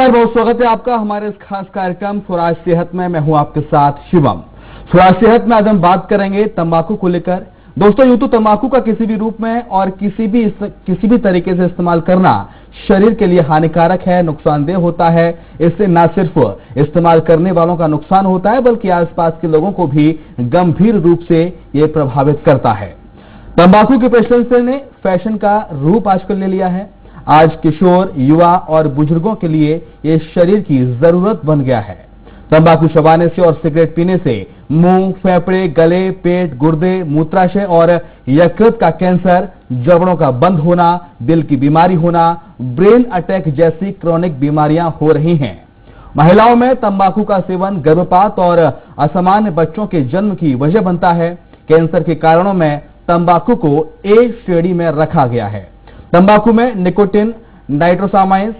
नमस्कार, बहुत स्वागत है आपका हमारे इस खास कार्यक्रम स्वराज सेहत में। मैं हूं आपके साथ शिवम। स्वराज सेहत में आज हम बात करेंगे तंबाकू को लेकर। दोस्तों, यूं तो तंबाकू का किसी भी रूप में और किसी भी तरीके से इस्तेमाल करना शरीर के लिए हानिकारक है, नुकसानदेह होता है। इससे न सिर्फ इस्तेमाल करने वालों का नुकसान होता है बल्कि आसपास के लोगों को भी गंभीर रूप से ये प्रभावित करता है। तंबाकू के प्रचलन ने फैशन का रूप आजकल ले लिया है। आज किशोर, युवा और बुजुर्गों के लिए ये शरीर की जरूरत बन गया है। तंबाकू चबाने से और सिगरेट पीने से मुंह, फेफड़े, गले, पेट, गुर्दे, मूत्राशय और यकृत का कैंसर, जबड़ों का बंद होना, दिल की बीमारी होना, ब्रेन अटैक जैसी क्रॉनिक बीमारियां हो रही हैं। महिलाओं में तंबाकू का सेवन गर्भपात और असामान्य बच्चों के जन्म की वजह बनता है। कैंसर के कारणों में तंबाकू को ए श्रेणी में रखा गया है। तंबाकू में निकोटिन, नाइट्रोसामाइंस,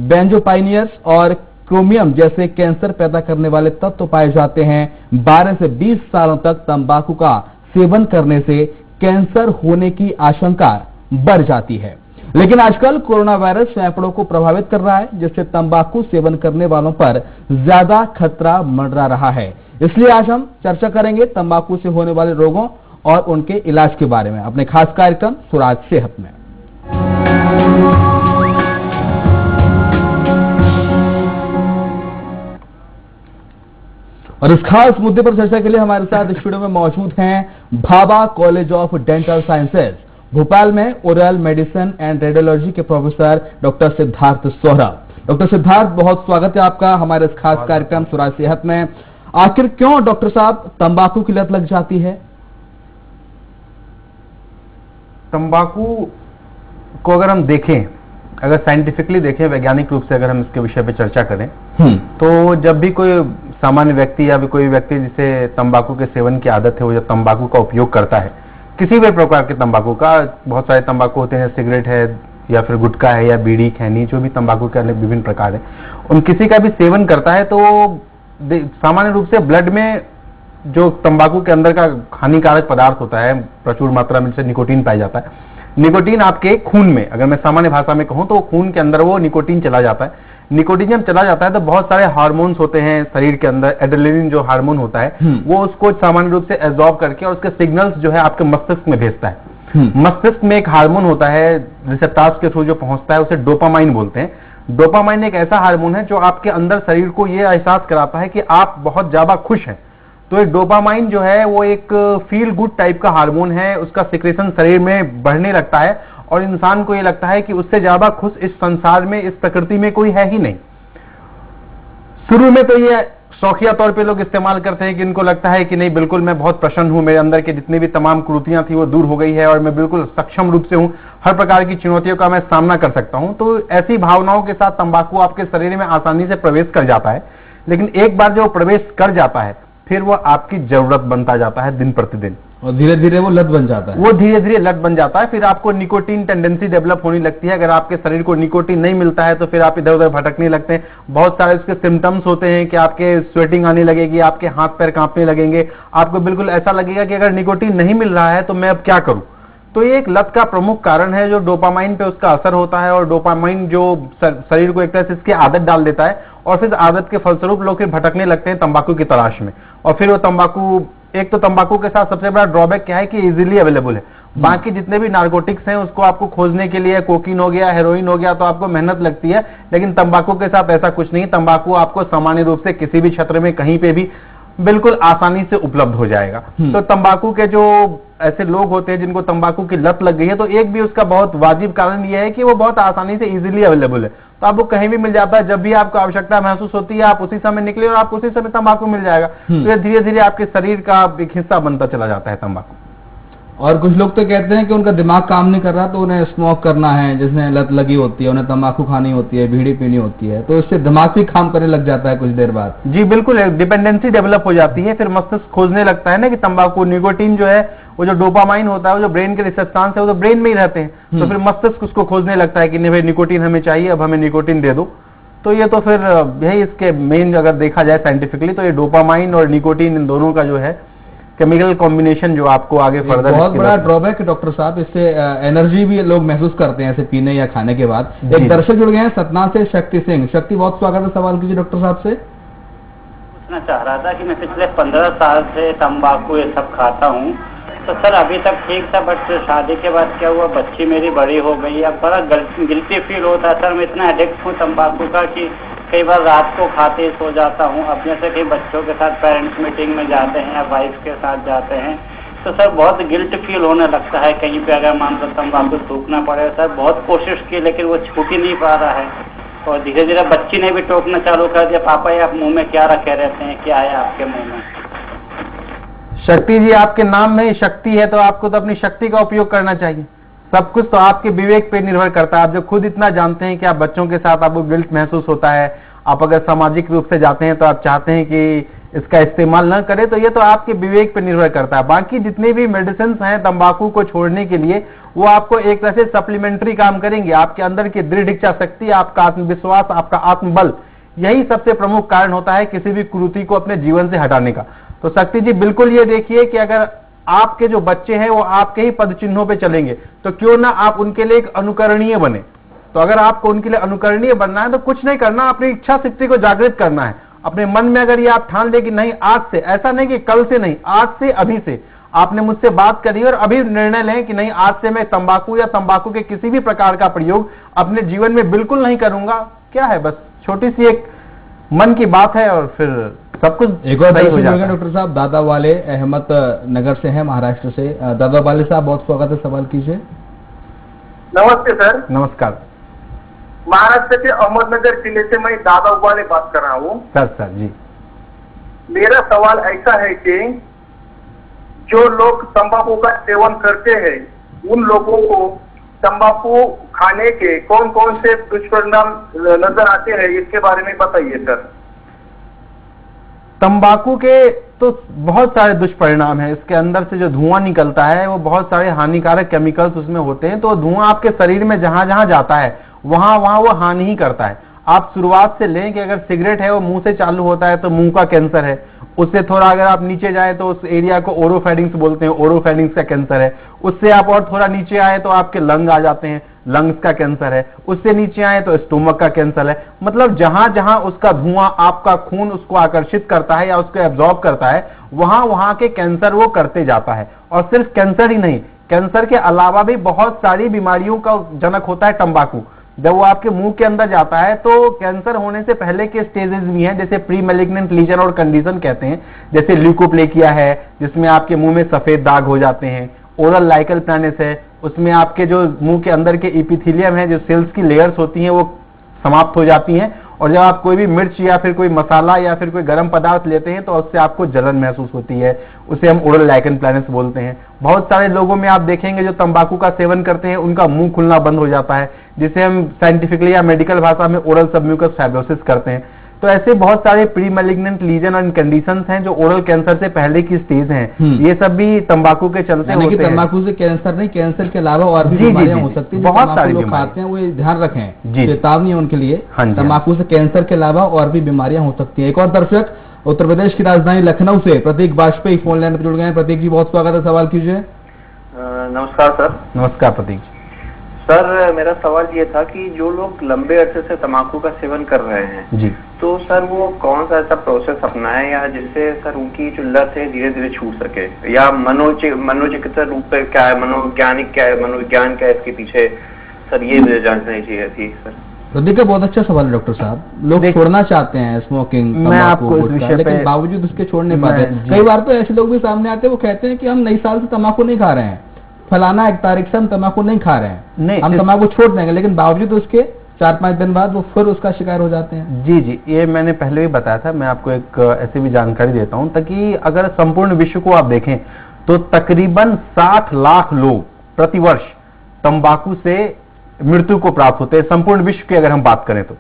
बेंजोपाइनियर्स और क्रोमियम जैसे कैंसर पैदा करने वाले तत्व पाए जाते हैं। 12 से 20 सालों तक तंबाकू का सेवन करने से कैंसर होने की आशंका बढ़ जाती है। लेकिन आजकल कोरोना वायरस फेफड़ों को प्रभावित कर रहा है, जिससे तंबाकू सेवन करने वालों पर ज्यादा खतरा मंडरा रहा है। इसलिए आज हम चर्चा करेंगे तंबाकू से होने वाले रोगों और उनके इलाज के बारे में अपने खास कार्यक्रम स्वराज सेहत में। और इस खास मुद्दे पर चर्चा के लिए हमारे साथ स्टूडियो में मौजूद हैं Bhabha college of dental sciences Bhopal में ओरल मेडिसिन एंड रेडियोलॉजी के professor doctor Siddharth Sohra. Doctor Siddharth, बहुत स्वागत है आपका हमारे इस खास कार्यक्रम स्वराज सेहत में। आखिर क्यों डॉक्टर साहब तंबाकू की लत लग जाती है? तंबाकू को अगर हम देखें, अगर साइंटिफिकली देखें, वैज्ञानिक रूप से अगर हम इसके विषय पे चर्चा करें तो जब भी कोई सामान्य व्यक्ति या भी कोई व्यक्ति जिसे तंबाकू के सेवन की आदत है, वो जब तंबाकू का उपयोग करता है, किसी भी प्रकार के तंबाकू का, बहुत सारे तंबाकू होते हैं, सिगरेट है या फिर गुटखा है या बीड़ी, खैनी, जो भी तंबाकू के अन्य विभिन्न प्रकार है, उन किसी का भी सेवन करता है तो सामान्य रूप से ब्लड में जो तंबाकू के अंदर का हानिकारक पदार्थ होता है, प्रचुर मात्रा में निकोटीन पाया जाता है। निकोटीन आपके खून में, अगर मैं सामान्य भाषा में कहूं तो खून के अंदर वो निकोटीन चला जाता है। निकोटीन जब चला जाता है तो बहुत सारे हार्मोन्स होते हैं शरीर के अंदर, एड्रेनलिन जो हार्मोन होता है वो उसको सामान्य रूप से एब्जॉर्ब करके और उसके सिग्नल्स जो है आपके मस्तिष्क में भेजता है। मस्तिष्क में एक हार्मोन होता है रिसेप्टर्स के थ्रू जो पहुंचता है, उसे डोपामाइन बोलते हैं। डोपामाइन एक ऐसा हार्मोन है जो आपके अंदर शरीर को ये एहसास कराता है कि आप बहुत ज्यादा खुश हैं। तो ये डोपामाइन जो है वो एक फील गुड टाइप का हार्मोन है, उसका सिक्रेशन शरीर में बढ़ने लगता है और इंसान को ये लगता है कि उससे ज्यादा खुश इस संसार में, इस प्रकृति में कोई है ही नहीं। शुरू में तो ये शौकिया तौर पे लोग इस्तेमाल करते हैं कि इनको लगता है कि नहीं, बिल्कुल मैं बहुत प्रसन्न हूं, मेरे अंदर के जितनी भी तमाम कुरीतियां थी वो दूर हो गई है और मैं बिल्कुल सक्षम रूप से हूं, हर प्रकार की चुनौतियों का मैं सामना कर सकता हूं। तो ऐसी भावनाओं के साथ तंबाकू आपके शरीर में आसानी से प्रवेश कर जाता है। लेकिन एक बार जो प्रवेश कर जाता है फिर वो आपकी जरूरत बनता जाता है दिन प्रतिदिन, और धीरे धीरे वो लत बन जाता है। वो धीरे धीरे लत बन जाता है। फिर आपको निकोटीन टेंडेंसी डेवलप होने लगती है। अगर आपके शरीर को निकोटीन नहीं मिलता है तो फिर आप इधर उधर भटकने लगते हैं। बहुत सारे इसके सिम्टम्स होते हैं कि आपके स्वेटिंग आने लगेगी, आपके हाथ पैर कांपने लगेंगे, आपको बिल्कुल ऐसा लगेगा कि अगर निकोटीन नहीं मिल रहा है तो मैं अब क्या करूं। तो ये एक लत का प्रमुख कारण है जो डोपामाइन पे उसका असर होता है, और डोपामाइन जो शरीर को एक तरह से इसकी आदत डाल देता है और फिर आदत के फलस्वरूप लोग फिर भटकने लगते हैं तंबाकू की तलाश में। और फिर वो तंबाकू, एक तो तंबाकू के साथ सबसे बड़ा ड्रॉबैक क्या है कि इजीली अवेलेबल है। बाकी जितने भी नार्कोटिक्स हैं उसको आपको खोजने के लिए, कोकीन हो गया, हेरोइन हो गया, तो आपको मेहनत लगती है। लेकिन तंबाकू के साथ ऐसा कुछ नहीं। तंबाकू आपको सामान्य रूप से किसी भी क्षेत्र में कहीं पे भी बिल्कुल आसानी से उपलब्ध हो जाएगा। तो तंबाकू के जो ऐसे लोग होते हैं जिनको तंबाकू की लत लग गई है, तो एक भी उसका बहुत वाजिब कारण यह है कि वो बहुत आसानी से इजीली अवेलेबल है। तो आपको कहीं भी मिल जाता है, जब भी आपको आवश्यकता महसूस होती है आप उसी समय निकले और आपको उसी समय तंबाकू मिल जाएगा। तो ये धीरे धीरे आपके शरीर का एक हिस्सा बनता चला जाता है तंबाकू। और कुछ लोग तो कहते हैं कि उनका दिमाग काम नहीं कर रहा तो उन्हें स्मोक करना है, जिसमें लत लगी होती है, उन्हें तंबाकू खानी होती है, बीड़ी पीनी होती है, तो इससे दिमाग भी काम करने लग जाता है कुछ देर बाद। जी बिल्कुल, डिपेंडेंसी डेवलप हो जाती है। फिर मस्तिष्क खोजने लगता है ना कि तंबाकू, निकोटीन जो है, वो जो डोपामाइन होता है, वो जो ब्रेन के रिसेप्टर्स है वो तो ब्रेन में ही रहते हैं। तो फिर मस्तिष्क उसको खोजने लगता है कि नहीं भाई निकोटीन हमें चाहिए, अब हमें निकोटीन दे दो। तो ये तो फिर यही इसके मेन, अगर देखा जाए साइंटिफिकली, तो ये डोपामाइन और निकोटीन इन दोनों का जो है केमिकल कॉम्बिनेशन जो आपको आगे फर्दर बहुत बड़ा ड्रॉबैक है डॉक्टर साहब, इससे एनर्जी भी लोग महसूस करते हैं ऐसे पीने या खाने के बाद। एक दर्शक जुड़ गए हैं सतना से, शक्ति सिंह। शक्ति, बहुत स्वागत है, सवाल कीजिए डॉक्टर साहब से। पूछना चाह रहा था कि मैं पिछले 15 साल से तंबाकू ये सब खाता हूँ, तो सर अभी तक ठीक था, बट शादी के बाद क्या हुआ, बच्ची मेरी बड़ी हो गई, अब बड़ा गिल्टी फील होता है सर। मैं इतना एडिक्ट हूँ तंबाकू का कि कई बार रात को खाते ही सो जाता हूँ। अब जैसे कई बच्चों के साथ पेरेंट्स मीटिंग में जाते हैं या वाइफ के साथ जाते हैं, तो सर बहुत गिल्ट फील होने लगता है कहीं पे अगर मान लो तंबाकू थूकना पड़े। सर बहुत कोशिश की लेकिन वो छूट ही नहीं पा रहा है, और धीरे धीरे बच्ची ने भी टोकना चालू कर दिया, पापा ये आप मुंह में क्या रखे रहते हैं, क्या है आपके मुंह में। शक्ति जी, आपके नाम में ही शक्ति है, तो आपको तो अपनी शक्ति का उपयोग करना चाहिए। सब कुछ तो आपके विवेक पे निर्भर करता है। आप जो खुद इतना जानते हैं कि आप बच्चों के साथ आपको गिल्ट महसूस होता है, आप अगर सामाजिक रूप से जाते हैं तो आप चाहते हैं कि इसका इस्तेमाल न करें, तो ये तो आपके विवेक पे निर्भर करता है। बाकी जितने भी मेडिसिन हैं तंबाकू को छोड़ने के लिए, वो आपको एक तरह से सप्लीमेंट्री काम करेंगे। आपके अंदर की दृढ़ इच्छा शक्ति, आपका आत्मविश्वास, आपका आत्मबल, यही सबसे प्रमुख कारण होता है किसी भी कुरीति को अपने जीवन से हटाने का। तो शक्ति जी, बिल्कुल ये देखिए कि अगर आपके जो बच्चे हैं वो आपके ही पद चिन्हों पे चलेंगे, तो क्यों ना आप उनके लिए एक अनुकरणीय बने। तो अगर आपको उनके लिए अनुकरणीय बनना है तो कुछ नहीं करना, अपनी इच्छा शक्ति को जागृत करना है। अपने मन में अगर ये आप ठान ले कि नहीं, आज से, ऐसा नहीं कि कल से नहीं, आज से, अभी से आपने मुझसे बात करी और अभी निर्णय लें कि नहीं, आज से मैं तंबाकू या तंबाकू के किसी भी प्रकार का प्रयोग अपने जीवन में बिल्कुल नहीं करूंगा। क्या है, बस छोटी सी एक मन की बात है और फिर सब कुछ एक और डॉक्टर साहब दादा वाले अहमद नगर से हैं, महाराष्ट्र से। दादा वाले साहब, बहुत स्वागत है, सवाल कीजिए। नमस्ते सर। नमस्कार। महाराष्ट्र के अहमदनगर जिले से मैं दादा वाले बात कर रहा हूँ। सर जी, मेरा सवाल ऐसा है कि जो लोग तंबाकू का सेवन करते हैं, उन लोगों को तंबाकू खाने के कौन कौन से दुष्परिणाम नजर आते हैं, इसके बारे में बताइए सर। तंबाकू के तो बहुत सारे दुष्परिणाम हैं। इसके अंदर से जो धुआं निकलता है वो बहुत सारे हानिकारक केमिकल्स उसमें होते हैं। तो धुआं आपके शरीर में जहां जहां जाता है वहां वहां वो हानि ही करता है। आप शुरुआत से लें कि अगर सिगरेट है वो मुंह से चालू होता है तो मुंह का कैंसर है। उससे थोड़ा अगर आप नीचे जाए तो उस एरिया को ओरोफेरिंग्स बोलते हैं, ओरोफेरिंग्स का कैंसर है। उससे आप और थोड़ा नीचे आए तो आपके लंग आ जाते हैं, लंग्स का कैंसर है। उससे नीचे आए तो स्टोमक का कैंसर है। मतलब जहां जहां उसका धुआं आपका खून उसको आकर्षित करता है या उसको एब्जॉर्ब करता है, वहां वहां के कैंसर वो करते जाता है। और सिर्फ कैंसर ही नहीं, कैंसर के अलावा भी बहुत सारी बीमारियों का जनक होता है तंबाकू। जब वो आपके मुंह के अंदर जाता है तो कैंसर होने से पहले के स्टेजेस भी हैं, जैसे प्री मैलिग्नेंट लीजन और कंडीशन कहते हैं, जैसे ल्यूकोप्लेकिया है जिसमें आपके मुंह में सफेद दाग हो जाते हैं। ओरल लाइकल प्लानिस है, उसमें आपके जो मुंह के अंदर के इपिथेलियम है, जो सेल्स की लेयर्स होती हैं, वो समाप्त हो जाती हैं। और जब आप कोई भी मिर्च या फिर कोई मसाला या फिर कोई गर्म पदार्थ लेते हैं तो उससे आपको जलन महसूस होती है, उसे हम ओरल लाइकन प्लानिस बोलते हैं। बहुत सारे लोगों में आप देखेंगे जो तंबाकू का सेवन करते हैं उनका मुंह खुलना बंद हो जाता है, जिसे हम साइंटिफिकली या मेडिकल भाषा में ओरल सबम्यूकस फाइब्रोसिस करते हैं। तो ऐसे बहुत सारे pre malignant lesion and conditions हैं जो ओरल कैंसर से पहले की स्टेज हैं। ये सब भी तंबाकू के चलते होते हैं। तंबाकू से कैंसर नहीं, कैंसर के अलावा और भी बीमारियां हो सकती हैं। बहुत सारी लोग खाते हैं, वो ध्यान रखें, जी, चेतावनी है उनके लिए। हाँ, तंबाकू से कैंसर के अलावा और भी बीमारियां हो सकती है। एक और दर्शक उत्तर प्रदेश की राजधानी लखनऊ से प्रतीक वाजपेयी फोन लाइन पर जुड़ गए हैं। प्रतीक जी, बहुत स्वागत है, सवाल कीजिए। नमस्कार सर। नमस्कार प्रतीक जी। सर मेरा सवाल ये था कि जो लोग लंबे अरसे से तंबाकू का सेवन कर रहे हैं जी, तो सर वो कौन सा ऐसा प्रोसेस अपनाएं या जिससे सर उनकी जो लत है धीरे धीरे छूट सके, या मनोचिकित्सा रूप पे क्या है, मनोवैज्ञानिक क्या है, मनोविज्ञान क्या है इसके पीछे, सर ये जाननी चाहिए थी सर। प्रतीक का बहुत अच्छा सवाल है डॉक्टर साहब। लोग छोड़ना चाहते हैं स्मोकिंग, तंबाकू, लेकिन बावजूद उसके छोड़ नहीं पाते। कई बार तो ऐसे लोग भी सामने आते हैं, वो कहते हैं कि हम नई साल से तंबाकू नहीं खा रहे हैं, फलाना एक तारीख से हम तंबाकू नहीं खा रहे हैं, हम तंबाकू छोड़ देंगे, लेकिन बावजूद उसके 4-5 दिन बाद वो फिर उसका शिकार हो जाते हैं। जी जी, ये मैंने पहले भी बताया था। मैं आपको एक ऐसी भी जानकारी देता हूं ताकि अगर संपूर्ण विश्व को आप देखें तो तकरीबन 60 लाख लोग प्रतिवर्ष तंबाकू से मृत्यु को प्राप्त होते हैं, संपूर्ण विश्व की अगर हम बात करें तो।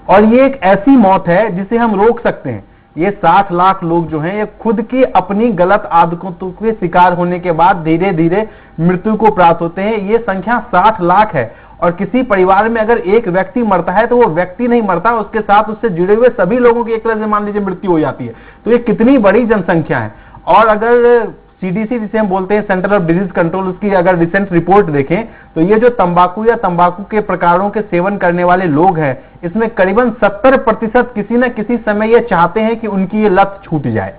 और ये एक ऐसी मौत है जिसे हम रोक सकते हैं। ये 60 लाख लोग जो हैं ये खुद की अपनी गलत आदतों के शिकार होने के बाद धीरे धीरे मृत्यु को प्राप्त होते हैं। ये संख्या 60 लाख है। और किसी परिवार में अगर एक व्यक्ति मरता है तो वो व्यक्ति नहीं मरता, उसके साथ उससे जुड़े हुए सभी लोगों की एक तरह से मान लीजिए मृत्यु हो जाती है। तो ये कितनी बड़ी जनसंख्या है। और अगर CDC जिसे हम बोलते हैं, सेंटर ऑफ डिजीज कंट्रोल, उसकी अगर रिसेंट रिपोर्ट देखें तो ये जो तंबाकू या तंबाकू के प्रकारों के सेवन करने वाले लोग हैं, इसमें करीबन 70% किसी न किसी समय ये चाहते हैं कि उनकी ये लत छूट जाए।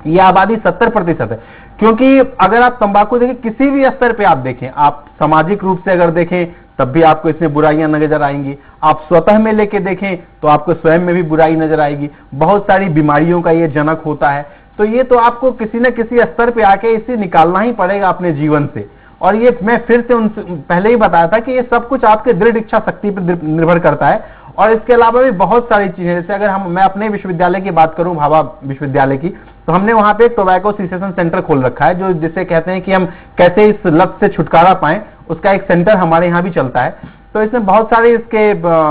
ये आबादी 70% है। क्योंकि अगर आप तंबाकू देखें, किसी भी स्तर पे आप देखें, आप सामाजिक रूप से अगर देखें तब भी आपको इसमें बुराइयां नजर आएंगी, आप स्वतः में लेके देखें तो आपको स्वयं में भी बुराई नजर आएगी, बहुत सारी बीमारियों का ये जनक होता है। तो ये तो आपको किसी न किसी स्तर पे आके इसे निकालना ही पड़ेगा अपने जीवन से। और ये मैं फिर से उनसे पहले ही बताया था कि ये सब कुछ आपके दृढ़ इच्छा शक्ति पर निर्भर करता है। और इसके अलावा भी बहुत सारी चीजें, जैसे अगर मैं अपने विश्वविद्यालय की बात करूं, भाभा विश्वविद्यालय की, तो हमने वहां पे एक टोबैको सीसेशन सेंटर खोल रखा है, जो जिसे कहते हैं कि हम कैसे इस लत से छुटकारा पाएं, उसका एक सेंटर हमारे यहाँ भी चलता है। तो इसमें बहुत सारे इसके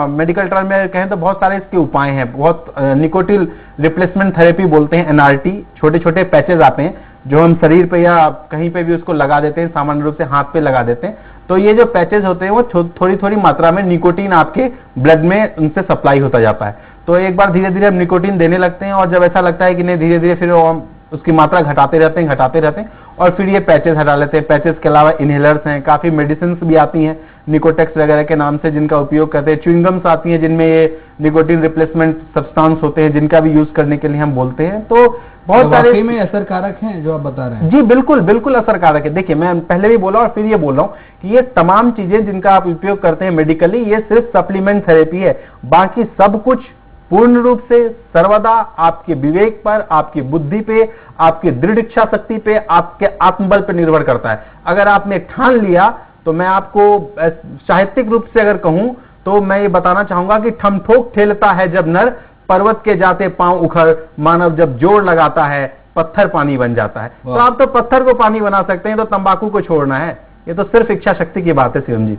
मेडिकल टर्म में कहें तो बहुत सारे इसके उपाय हैं। बहुत निकोटिन रिप्लेसमेंट थेरेपी बोलते हैं, NRT, छोटे छोटे पैचेज आते हैं जो हम शरीर पे या कहीं पे भी उसको लगा देते हैं, सामान्य रूप से हाथ पे लगा देते हैं। तो ये जो पैचेज होते हैं वो थोड़ी थोड़ी मात्रा में निकोटीन आपके ब्लड में उनसे सप्लाई होता जाता है। तो एक बार धीरे धीरे हम निकोटीन देने लगते हैं, और जब ऐसा लगता है कि नहीं, धीरे धीरे फिर हम उसकी मात्रा घटाते रहते हैं, और फिर ये पैचेस हटा लेते हैं। पैचेस के अलावा इनहेलर्स हैं, काफी मेडिसिन भी आती हैं निकोटेक्स वगैरह के नाम से, जिनका उपयोग करते हैं। च्युइंगम्स आती हैं जिनमें ये निकोटीन रिप्लेसमेंट सब्सटेंस होते हैं, जिनका भी यूज करने के लिए हम बोलते हैं। तो बहुत सारे में असरकारक हैं जो आप बता रहे हैं। जी बिल्कुल बिल्कुल असरकारक है। देखिए, मैं पहले भी बोला और फिर ये बोल रहा हूं कि ये तमाम चीजें जिनका आप उपयोग करते हैं मेडिकली, ये सिर्फ सप्लीमेंट थेरेपी है। बाकी सब कुछ पूर्ण रूप से सर्वदा आपके विवेक पर, आपकी बुद्धि पे, आपकी दृढ़ इच्छा शक्ति पे, आपके आत्मबल पे निर्भर करता है। अगर आपने ठान लिया तो मैं आपको साहित्यिक रूप से अगर कहूं तो मैं ये बताना चाहूंगा कि ठमठोक ठेलता है जब नर, पर्वत के जाते पांव उखड़, मानव जब जोर लगाता है पत्थर पानी बन जाता है। तो आप तो पत्थर को पानी बना सकते हैं, तो तंबाकू को छोड़ना है, ये तो सिर्फ इच्छा शक्ति की बात है शिवम जी।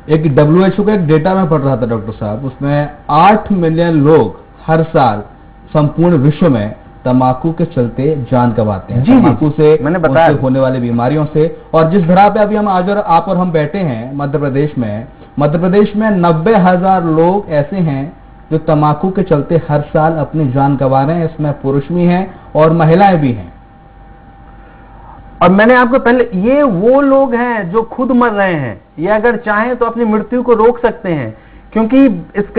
एक WHO का एक डेटा में पढ़ रहा था डॉक्टर साहब, उसमें 8 मिलियन लोग हर साल संपूर्ण विश्व में तंबाकू के चलते जान गंवाते हैं। तंबाकू से मैंने बताया उनसे होने वाली बीमारियों से। और जिस धरा पे अभी हम आज और आप और हम बैठे हैं मध्य प्रदेश में 90,000 लोग ऐसे हैं जो तंबाकू के चलते हर साल अपनी जान गंवा रहे हैं। इसमें पुरुष भी हैं और महिलाएं भी हैं। और मैंने आपको पहले, ये वो लोग हैं जो खुद मर रहे हैं, ये अगर चाहें तो अपनी मृत्यु को रोक सकते हैं। क्योंकि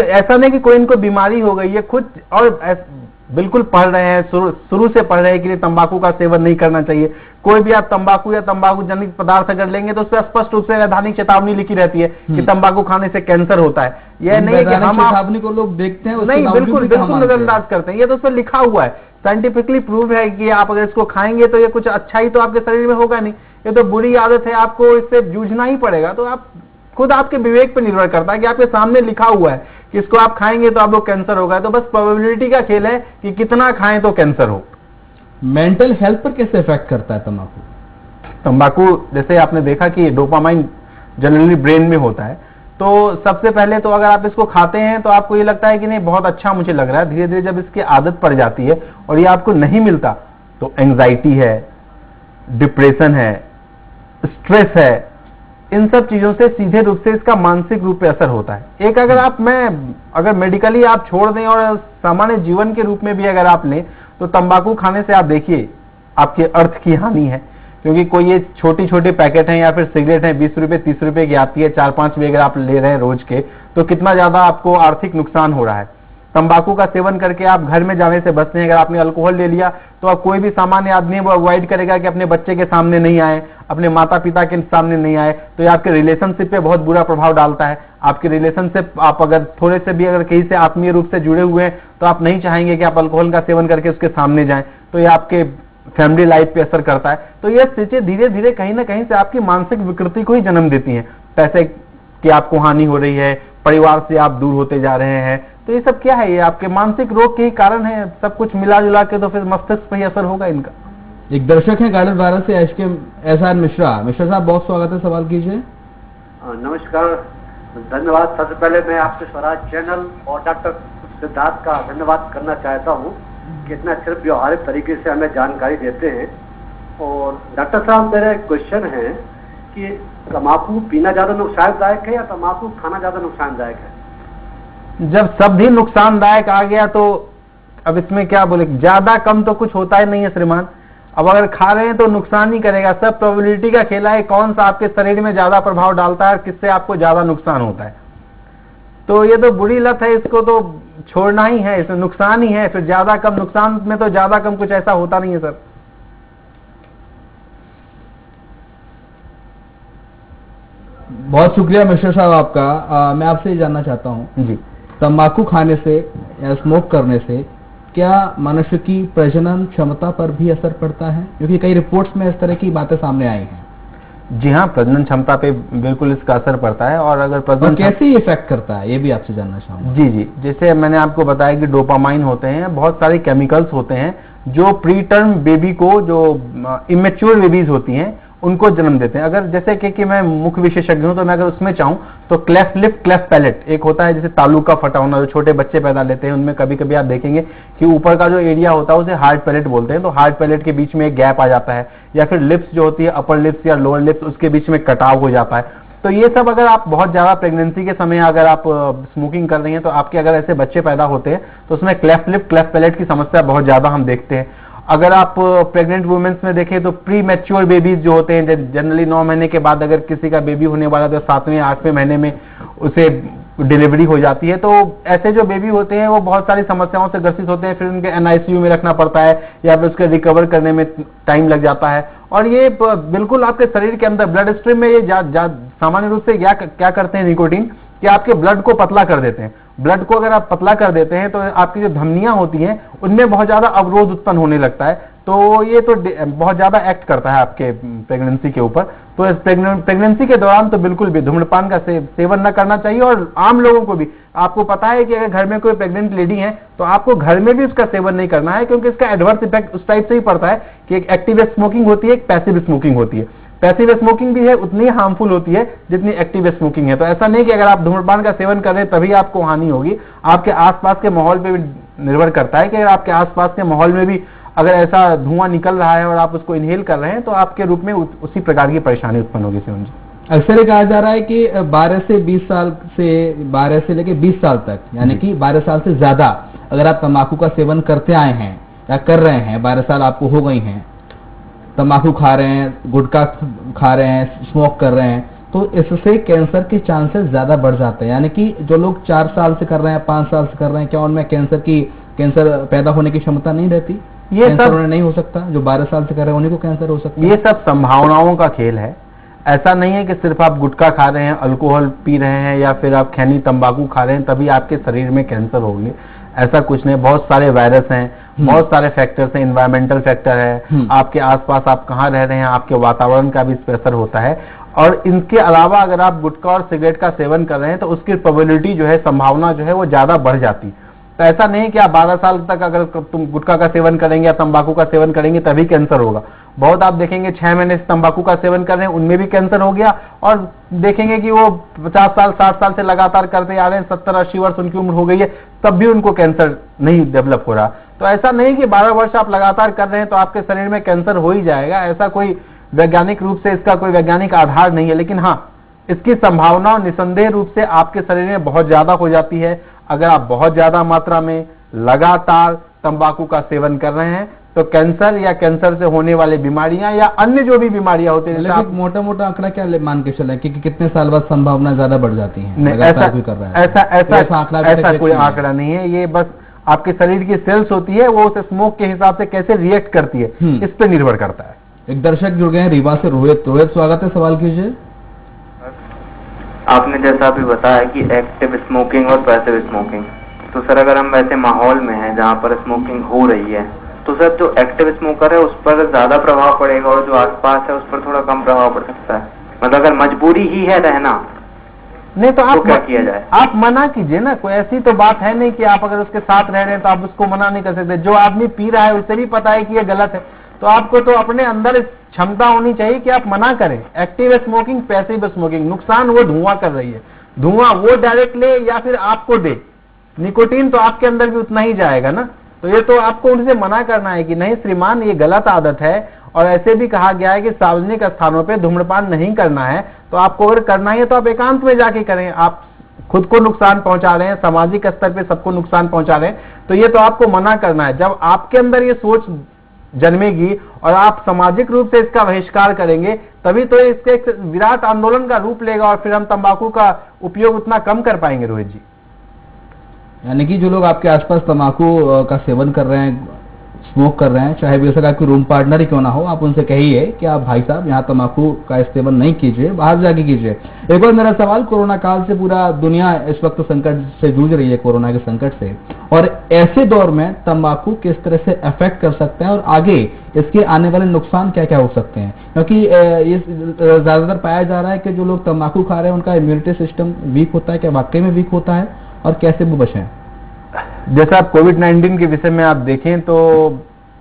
ऐसा नहीं कि कोई इनको बीमारी हो गई, ये खुद और बिल्कुल पढ़ रहे हैं, शुरू से पढ़ रहे हैं कि तंबाकू का सेवन नहीं करना चाहिए। कोई भी आप तंबाकू या तंबाकू जनित पदार्थ अगर लेंगे तो उस पर स्पष्ट रूप से वैधानिक चेतावनी लिखी रहती है कि तंबाकू खाने से कैंसर होता है। यह नहीं है कि हम चेतावनी को लोग देखते हैं, नहीं, बिल्कुल नजरअंदाज करते हैं। ये तो उस पर लिखा हुआ है, साइंटिफिकली प्रूव है कि आप अगर इसको खाएंगे तो ये कुछ अच्छा ही तो आपके शरीर में होगा नहीं, ये तो बुरी आदत है, आपको इससे जूझना ही पड़ेगा। तो आप खुद आपके विवेक पर निर्भर करता है कि आपके सामने लिखा हुआ है कि इसको आप खाएंगे तो आप लोग कैंसर होगा। तो बस प्रोबेबिलिटी का खेल है कि कितना खाएं तो कैंसर हो। मेंटल हेल्थ पर कैसे इफेक्ट करता है तंबाकू? तंबाकू जैसे आपने देखा कि डोपामाइन जनरली ब्रेन में होता है, तो सबसे पहले तो अगर आप इसको खाते हैं तो आपको ये लगता है कि नहीं बहुत अच्छा मुझे लग रहा है। धीरे धीरे जब इसकी आदत पड़ जाती है और ये आपको नहीं मिलता तो एंजाइटी है, डिप्रेशन है, स्ट्रेस है, इन सब चीजों से सीधे रूप से इसका मानसिक रूप पे असर होता है। एक अगर मेडिकली आप छोड़ दें और सामान्य जीवन के रूप में भी अगर आप लें तो तंबाकू खाने से आप देखिए आपके अर्थ की हानि है। क्योंकि कोई ये छोटी छोटे पैकेट हैं या फिर सिगरेट हैं 20 रुपए 30 रुपए की आती है, 4-5 भी अगर आप ले रहे हैं रोज के, तो कितना ज्यादा आपको आर्थिक नुकसान हो रहा है। तंबाकू का सेवन करके आप घर में जाने से बचते हैं। अगर आपने अल्कोहल ले लिया तो आप कोई भी सामान्य आदमी वो अवॉइड करेगा कि अपने बच्चे के सामने नहीं आए, अपने माता पिता के सामने नहीं आए। तो ये आपके रिलेशनशिप पे बहुत बुरा प्रभाव डालता है। आपके रिलेशनशिप, आप अगर थोड़े से भी अगर कहीं से आत्मीय रूप से जुड़े हुए हैं तो आप नहीं चाहेंगे कि आप अल्कोहल का सेवन करके उसके सामने जाएं। तो ये आपके फैमिली लाइफ पे असर करता है। तो ये चीजें धीरे धीरे कहीं ना कहीं से आपकी मानसिक विकृति को ही जन्म देती हैं। पैसे की आपको हानि हो रही है, परिवार से आप दूर होते जा रहे हैं। तो ये सब क्या है? ये आपके मानसिक रोग के ही कारण है। सब कुछ मिला जुला के तो फिर मस्तिष्क पर ही असर होगा इनका। एक दर्शक है गार्डन 12 से एसआर मिश्रा साहब, बहुत स्वागत है, सवाल कीजिए। नमस्कार, धन्यवाद। सबसे पहले मैं आपके स्वराज चैनल और डॉक्टर सिद्धार्थ का धन्यवाद करना चाहता हूँ कि इतना सिर्फ व्यवहारिक तरीके से हमें जानकारी देते हैं। और डॉक्टर साहब, मेरा एक क्वेश्चन है कि तम्बाकू पीना ज्यादा नुकसानदायक है या तम्बाकू खाना ज्यादा नुकसानदायक है? जब सब भी नुकसानदायक आ गया तो अब इसमें क्या बोले, ज्यादा कम तो कुछ होता ही नहीं है श्रीमान। अब अगर खा रहे हैं तो नुकसान नहीं करेगा, सब प्रोबेबिलिटी का खेला है, कौन सा आपके शरीर में ज्यादा प्रभाव डालता है और किससे आपको ज्यादा नुकसान होता है। तो ये तो बुरी लत है, इसको तो छोड़ना ही है, इसमें नुकसान ही है, फिर ज्यादा कम नुकसान में तो ज्यादा कम कुछ ऐसा होता नहीं है सर। बहुत शुक्रिया मिश्रा साहब आपका। मैं आपसे ये जानना चाहता हूँ जी, तंबाकू खाने से या स्मोक करने से क्या मनुष्य की प्रजनन क्षमता पर भी असर पड़ता है? क्योंकि कई रिपोर्ट्स में इस तरह की बातें सामने आई हैं। जी हाँ, प्रजनन क्षमता पे बिल्कुल इसका असर पड़ता है। और अगर प्रजनन कैसे इफेक्ट करता है ये भी आपसे जानना चाहूंगा। जी जी, जैसे मैंने आपको बताया कि डोपामाइन होते हैं, बहुत सारे केमिकल्स होते हैं जो प्री टर्म बेबी को, जो इमेच्योर बेबीज होती हैं उनको जन्म देते हैं। अगर जैसे कि मैं मुख्य विशेषज्ञ हूं, तो मैं अगर उसमें चाहूं तो क्लेफ्ट लिप, क्लेफ्ट पैलेट एक होता है, जैसे तालू का फटा होना जो छोटे बच्चे पैदा लेते हैं, उनमें कभी कभी आप देखेंगे कि ऊपर का जो एरिया होता है उसे हार्ड पैलेट बोलते हैं। तो हार्ड पैलेट के बीच में एक गैप आ जाता है, या फिर लिप्स जो होती है अपर लिप्स या लोअर लिप्स, उसके बीच में कटाव हो जाता है। तो ये सब अगर आप बहुत ज्यादा प्रेगनेंसी के समय अगर आप स्मोकिंग कर रही हैं, तो आपके अगर ऐसे बच्चे पैदा होते हैं तो उसमें क्लेफ्ट लिप, क्लेफ्ट पैलेट की समस्या बहुत ज्यादा हम देखते हैं। अगर आप प्रेग्नेंट वुमेन्स में देखें तो प्री मैच्योर बेबीज जो होते हैं, जनरली 9 महीने के बाद अगर किसी का बेबी होने वाला तो 7वें 8वें महीने में उसे डिलीवरी हो जाती है। तो ऐसे जो बेबी होते हैं वो बहुत सारी समस्याओं से ग्रसित होते हैं, फिर उनके NICU में रखना पड़ता है या फिर उसके रिकवर करने में टाइम लग जाता है। और ये बिल्कुल आपके शरीर के अंदर ब्लड स्ट्रीम में ये सामान्य रूप से क्या करते हैं निकोटीन, कि आपके ब्लड को पतला कर देते हैं। ब्लड को अगर आप पतला कर देते हैं तो आपकी जो धमनियां होती हैं उनमें बहुत ज्यादा अवरोध उत्पन्न होने लगता है। तो ये तो बहुत ज्यादा एक्ट करता है आपके प्रेगनेंसी के ऊपर। तो इस प्रेगनेंसी के दौरान तो बिल्कुल भी धूम्रपान का सेवन न करना चाहिए। और आम लोगों को भी, आपको पता है कि अगर घर में कोई प्रेग्नेंट लेडी है तो आपको घर में भी उसका सेवन नहीं करना है, क्योंकि इसका एडवर्स इफेक्ट उस टाइप से ही पड़ता है कि एक एक्टिव स्मोकिंग होती है, एक पैसिव स्मोकिंग होती है। पैसिव स्मोकिंग भी है उतनी हार्मफुल होती है जितनी एक्टिव स्मोकिंग है। तो ऐसा नहीं कि अगर आप धूम्रपान का सेवन कर रहे हैं तभी आपको हानि होगी, आपके आसपास के माहौल पे भी निर्भर करता है कि अगर आपके आसपास के माहौल में भी अगर ऐसा धुआं निकल रहा है और आप उसको इनहेल कर रहे हैं तो आपके रूप में उसी प्रकार की परेशानी उत्पन्न होगी। शिवम जी, अक्सर ये कहा जा रहा है कि 12 से 20 साल से 12 से लेकर 20 साल तक, यानी कि 12 साल से ज्यादा अगर आप तंबाकू का सेवन करते आए हैं या कर रहे हैं, 12 साल आपको हो गई हैं, तंबाकू खा रहे हैं, गुटखा खा रहे हैं, स्मोक कर रहे हैं, तो इससे कैंसर के चांसेस ज्यादा बढ़ जाते हैं। यानी कि जो लोग 4 साल से कर रहे हैं, 5 साल से कर रहे हैं, क्या उनमें कैंसर पैदा होने की क्षमता नहीं रहती? ये सब नहीं हो सकता? जो 12 साल से कर रहे हैं उन्हीं को कैंसर हो सकता है? ये सब संभावनाओं का खेल है। ऐसा नहीं है कि सिर्फ आप गुटखा खा रहे हैं, अल्कोहल पी रहे हैं या फिर आप खैनी तंबाकू खा रहे हैं तभी आपके शरीर में कैंसर होंगे, ऐसा कुछ नहीं। बहुत सारे वायरस हैं, बहुत सारे फैक्टर्स हैं, एनवायरमेंटल फैक्टर है, आपके आसपास आप कहाँ रह रहे हैं, आपके वातावरण का भी इस पर असर होता है। और इनके अलावा अगर आप गुटखा और सिगरेट का सेवन कर रहे हैं तो उसकी प्रोबेबिलिटी जो है, संभावना जो है वो ज्यादा बढ़ जाती है। तो ऐसा नहीं कि आप 12 साल तक अगर तुम गुटखा का सेवन करेंगे या तंबाकू का सेवन करेंगे तभी कैंसर होगा। बहुत आप देखेंगे 6 महीने से तंबाकू का सेवन कर रहे हैं, उनमें भी कैंसर हो गया, और देखेंगे कि वो 50 साल 60 साल से लगातार करते आ रहे हैं, 70-80 वर्ष उनकी उम्र हो गई है, तब भी उनको कैंसर नहीं डेवलप हो रहा। तो ऐसा नहीं कि 12 वर्ष आप लगातार कर रहे हैं तो आपके शरीर में कैंसर हो ही जाएगा, ऐसा कोई वैज्ञानिक रूप से इसका कोई वैज्ञानिक आधार नहीं है। लेकिन हाँ, इसकी संभावना निसंदेह रूप से आपके शरीर में बहुत ज्यादा हो जाती है अगर आप बहुत ज्यादा मात्रा में लगातार तंबाकू का सेवन कर रहे हैं। तो कैंसर या कैंसर से होने वाली बीमारियां या अन्य जो भी बीमारियां होती हैं, आप मोटा मोटा आंकड़ा क्या मान के चलें कि कितने साल बाद संभावना ज्यादा बढ़ जाती है? नहीं, ऐसा कोई आंकड़ा नहीं है। ये बस आपके शरीर की सेल्स होती है, वो उस स्मोक के हिसाब से कैसे रिएक्ट करती है इस पर निर्भर करता है। एक दर्शक जुड़ गए हैं रीवा से, रोहित। स्वागत है, सवाल कीजिए। आपने जैसा अभी बताया कि एक्टिव स्मोकिंग और पैसिव स्मोकिंग, तो सर अगर हम वैसे माहौल में हैं जहाँ पर स्मोकिंग हो रही है तो सर जो एक्टिव स्मोकर है उस पर ज्यादा प्रभाव पड़ेगा और जो आसपास है उस पर थोड़ा कम प्रभाव पड़ सकता है? मतलब अगर मजबूरी ही है रहना नहीं तो आप क्या किया जाए? आप मना कीजिए ना, कोई ऐसी तो बात है नहीं कि आप अगर उसके साथ रह रहे हैं तो आप उसको मना नहीं कर सकते। जो आदमी पी रहा है उसे भी पता है कि ये गलत है, तो आपको तो अपने अंदर क्षमता होनी चाहिए कि आप मना करें। एक्टिव स्मोकिंग, पैसिव स्मोकिंग, नुकसान वो धुआं कर रही है, धुआं वो डायरेक्ट ले या फिर आपको दे, निकोटीन तो आपके अंदर भी उतना ही जाएगा ना। तो ये तो आपको उनसे मना करना है कि नहीं श्रीमान, ये गलत आदत है। और ऐसे भी कहा गया है कि सार्वजनिक स्थानों पे धूम्रपान नहीं करना है। तो आपको अगर करना है तो आप एकांत में जाके करें। आप खुद को नुकसान पहुंचा रहे हैं, सामाजिक स्तर पे सबको नुकसान पहुंचा रहे हैं, तो ये तो आपको मना करना है। जब आपके अंदर ये सोच जन्मेगी और आप सामाजिक रूप से इसका बहिष्कार करेंगे, तभी तो इसके एक विराट आंदोलन का रूप लेगा और फिर हम तंबाकू का उपयोग उतना कम कर पाएंगे। रोहित जी, यानी कि जो लोग आपके आसपास तंबाकू का सेवन कर रहे हैं, स्मोक कर रहे हैं, चाहे बेशक आपकी रूम पार्टनर ही क्यों ना हो, आप उनसे कहिए कि आप भाई साहब यहाँ तंबाकू का सेवन नहीं कीजिए, बाहर जाके कीजिए। एक और मेरा सवाल, कोरोना काल से पूरा दुनिया इस वक्त संकट से जूझ रही है, कोरोना के संकट से, और ऐसे दौर में तंबाकू किस तरह से अफेक्ट कर सकते हैं और आगे इसके आने वाले नुकसान क्या क्या हो सकते हैं? क्योंकि ये ज्यादातर पाया जा रहा है कि जो लोग तंबाकू खा रहे हैं उनका इम्यूनिटी सिस्टम वीक होता है। क्या वाकई में वीक होता है और कैसे वो बचें? जैसा आप कोविड-19 के विषय में आप देखें तो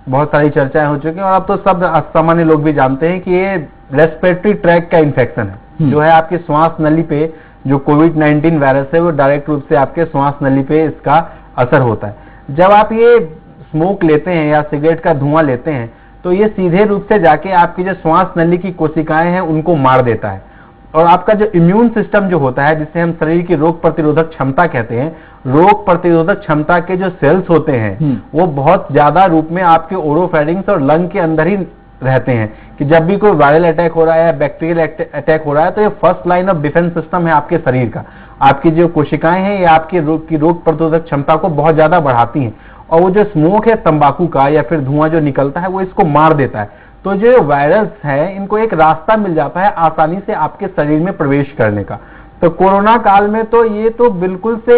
बहुत सारी चर्चाएं हो चुकी हैं और अब तो सब सामान्य लोग भी जानते हैं कि ये रेस्पिरेटरी ट्रैक का इन्फेक्शन है, जो है आपकी श्वास नली पे जो कोविड-19 वायरस है वो डायरेक्ट रूप से आपके श्वास नली पे इसका असर होता है। जब आप ये स्मोक लेते हैं या सिगरेट का धुआं लेते हैं तो ये सीधे रूप से जाके आपकी जो श्वास नली की कोशिकाएं हैं उनको मार देता है और आपका जो इम्यून सिस्टम जो होता है, जिसे हम शरीर की रोग प्रतिरोधक क्षमता कहते हैं, रोग प्रतिरोधक क्षमता के जो सेल्स होते हैं वो बहुत ज्यादा रूप में आपके ओरोफेरिंग्स और लंग के अंदर ही रहते हैं कि जब भी कोई वायरल अटैक हो रहा है या बैक्टीरियल अटैक हो रहा है तो ये first line of defence system है आपके शरीर का। आपकी जो कोशिकाएं हैं ये आपके रोग प्रतिरोधक क्षमता को बहुत ज्यादा बढ़ाती हैं और वो जो स्मोक है तंबाकू का या फिर धुआं जो निकलता है वो इसको मार देता है। तो जो वायरस है इनको एक रास्ता मिल जाता है आसानी से आपके शरीर में प्रवेश करने का। तो कोरोना काल में तो ये तो बिल्कुल से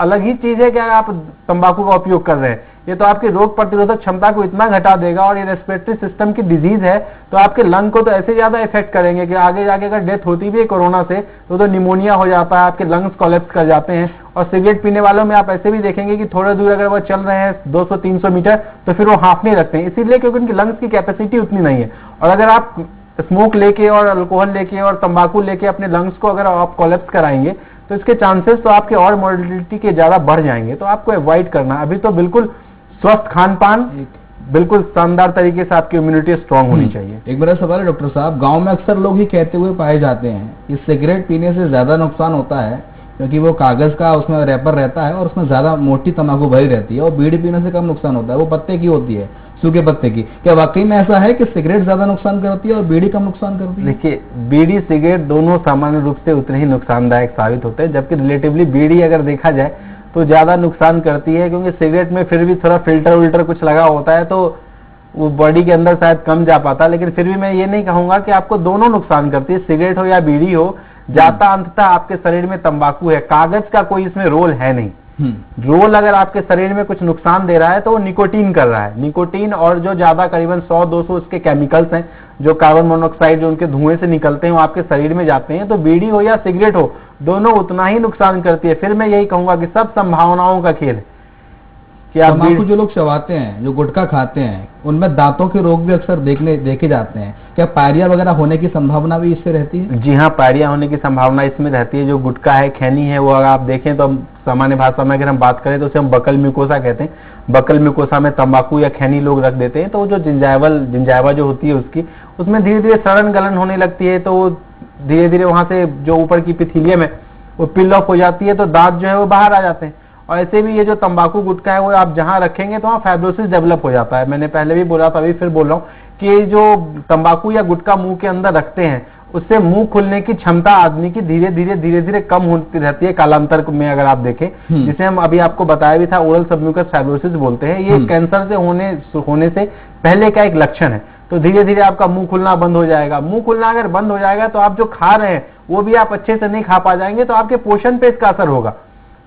अलग ही चीज है कि आप तंबाकू का उपयोग कर रहे हैं, ये तो आपकी रोग प्रतिरोधक क्षमता को इतना घटा देगा और ये रेस्पिरेटरी सिस्टम की डिजीज है तो आपके लंग को तो ऐसे ज्यादा इफेक्ट करेंगे कि आगे जाके अगर डेथ होती भी है कोरोना से तो निमोनिया हो जाता है, आपके लंग्स कोलैप्स कर जाते हैं। और सिगरेट पीने वालों में आप ऐसे भी देखेंगे कि थोड़ा दूर अगर वो चल रहे हैं 200-300 मीटर तो फिर वो हांफने लगते हैं, इसीलिए क्योंकि उनकी लंग्स की कैपेसिटी उतनी नहीं है। और अगर आप स्मोक लेके और अल्कोहल लेके और तंबाकू लेके अपने लंग्स को अगर आप कोलैप्स कराएंगे तो इसके चांसेस तो आपके और मॉर्टेलिटी के ज्यादा बढ़ जाएंगे। तो आपको अवॉइड करना, अभी तो बिल्कुल स्वस्थ खान पान, बिल्कुल शानदार तरीके से आपकी इम्यूनिटी स्ट्रांग होनी चाहिए। एक बड़ा सवाल है डॉक्टर साहब, गांव में अक्सर लोग ही कहते हुए पाए जाते हैं कि सिगरेट पीने से ज्यादा नुकसान होता है क्योंकि वो कागज का उसमें रैपर रहता है और उसमें ज्यादा मोटी तंबाकू भरी रहती है, और बीड़ी पीने से कम नुकसान होता है, वो पत्ते की होती है, सूखे पत्ते की। क्या वाकई में ऐसा है कि सिगरेट ज्यादा नुकसान करती है और बीड़ी कम नुकसान करती है? देखिए, बीड़ी सिगरेट दोनों सामान्य रूप से उतने ही नुकसानदायक साबित होते हैं, जबकि रिलेटिवली बीड़ी अगर देखा जाए तो ज्यादा नुकसान करती है क्योंकि सिगरेट में फिर भी थोड़ा फिल्टर विल्टर कुछ लगा होता है तो वो बॉडी के अंदर शायद कम जा पाता। लेकिन फिर भी मैं ये नहीं कहूंगा कि आपको दोनों नुकसान करती है, सिगरेट हो या बीड़ी हो, जाता अंततः आपके शरीर में तंबाकू है, कागज का कोई इसमें रोल है नहीं। रोल अगर आपके शरीर में कुछ नुकसान दे रहा है तो वो निकोटीन कर रहा है, निकोटीन और जो ज्यादा करीबन 100-200 उसके केमिकल्स हैं जो कार्बन मोनोऑक्साइड जो उनके धुएं से निकलते हैं वो आपके शरीर में जाते हैं। तो बीड़ी हो या सिगरेट हो दोनों उतना ही नुकसान करती है। फिर मैं यही कहूंगा कि सब संभावनाओं का खेल है कि आप तंबाकू जो लोग चबाते हैं, जो गुटखा खाते हैं, उनमें दांतों के रोग भी अक्सर देखे जाते हैं। क्या पायरिया वगैरह होने की संभावना भी इससे रहती है? जी हाँ, पायरिया होने की संभावना इसमें रहती है। जो गुटखा है, खैनी है, वो अगर आप देखें तो सामान्य भाषा में अगर हम बात करें तो उसे हम बकल म्यूकोसा कहते हैं। बकल म्यूकोसा में तंबाकू या खैनी लोग रख देते हैं तो जो जिंजाइवा जो होती है उसमें धीरे धीरे सड़न गलन होने लगती है, तो धीरे धीरे वहां से जो ऊपर की पिथिलियम है वो पिल ऑफ हो जाती है, तो दांत जो है वो बाहर आ जाते हैं। और ऐसे भी ये जो तंबाकू गुटखा है वो आप जहां रखेंगे तो वहां फाइब्रोसिस डेवलप हो जाता है। मैंने पहले भी बोला था, अभी फिर बोल रहा हूँ कि जो तंबाकू या गुटखा मुंह के अंदर रखते हैं उससे मुंह खुलने की क्षमता आदमी की धीरे धीरे कम होती रहती है कालांतर में। अगर आप देखें, जिसे हम अभी आपको बताया भी था, ओरल सबम्यूकस फाइब्रोसिस बोलते हैं, ये कैंसर से होने से पहले का एक लक्षण है। तो धीरे धीरे आपका मुंह खुलना बंद हो जाएगा। मुंह खुलना अगर बंद हो जाएगा तो आप जो खा रहे हैं वो भी आप अच्छे से नहीं खा पा जाएंगे, तो आपके पोषण पे इसका असर होगा।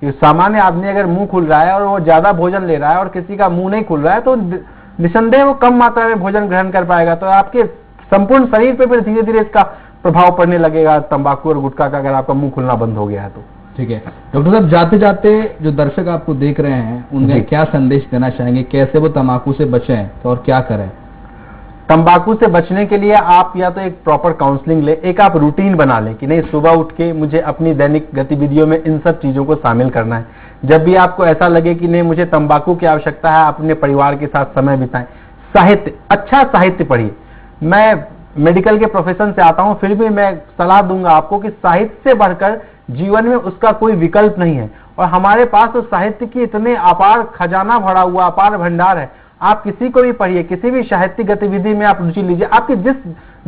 सामान्य आदमी अगर मुंह खुल रहा है और वो ज्यादा भोजन ले रहा है और किसी का मुंह नहीं खुल रहा है तो निसंदेह वो कम मात्रा में भोजन ग्रहण कर पाएगा, तो आपके संपूर्ण शरीर पे फिर धीरे धीरे इसका प्रभाव पड़ने लगेगा तंबाकू और गुटखा का, अगर आपका मुंह खुलना बंद हो गया है तो। ठीक है डॉक्टर साहब, जाते जाते जो दर्शक आपको देख रहे हैं उन्हें क्या संदेश देना चाहेंगे, कैसे वो तंबाकू से बचें तो और क्या करें? तंबाकू से बचने के लिए आप या तो एक प्रॉपर काउंसलिंग ले, एक आप रूटीन बना लें कि नहीं सुबह उठ के मुझे अपनी दैनिक गतिविधियों में इन सब चीजों को शामिल करना है। जब भी आपको ऐसा लगे कि नहीं मुझे तंबाकू की आवश्यकता है, अपने परिवार के साथ समय बिताएं। साहित्य, अच्छा साहित्य पढ़िए। मैं मेडिकल के प्रोफेशन से आता हूं, फिर भी मैं सलाह दूंगा आपको कि साहित्य से बढ़कर जीवन में उसका कोई विकल्प नहीं है। और हमारे पास तो साहित्य की इतने अपार खजाना भरा हुआ, अपार भंडार है। आप किसी को भी पढ़िए, किसी भी साहित्यिक गतिविधि में आप रुचि लीजिए, आपकी जिस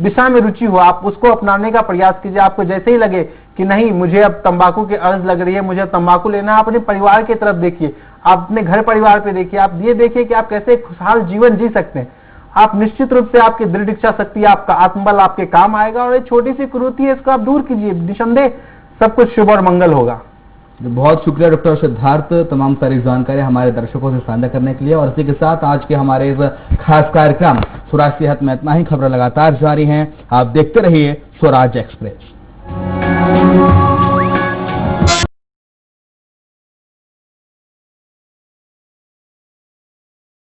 दिशा में रुचि हो आप उसको अपनाने का प्रयास कीजिए। आपको जैसे ही लगे कि नहीं मुझे अब तंबाकू की अर्ज लग रही है, मुझे अब तंबाकू लेना, आप अपने परिवार की तरफ देखिए, आप अपने घर परिवार पे देखिए, आप ये देखिए कि आप कैसे खुशहाल जीवन जी सकते हैं। आप निश्चित रूप से आपकी दृढ़ इच्छा शक्ति, आपका आत्मबल आपके काम आएगा और ये छोटी सी कुरीति है इसको आप दूर कीजिए, निसंदेह सब कुछ शुभ और मंगल होगा। बहुत शुक्रिया डॉक्टर सिद्धार्थ, तमाम सारी जानकारी हमारे दर्शकों से साझा करने के लिए। और इसी के साथ आज के हमारे इस खास कार्यक्रम स्वराज सेहत में इतना ही। खबरें लगातार जारी हैं, आप देखते रहिए स्वराज एक्सप्रेस।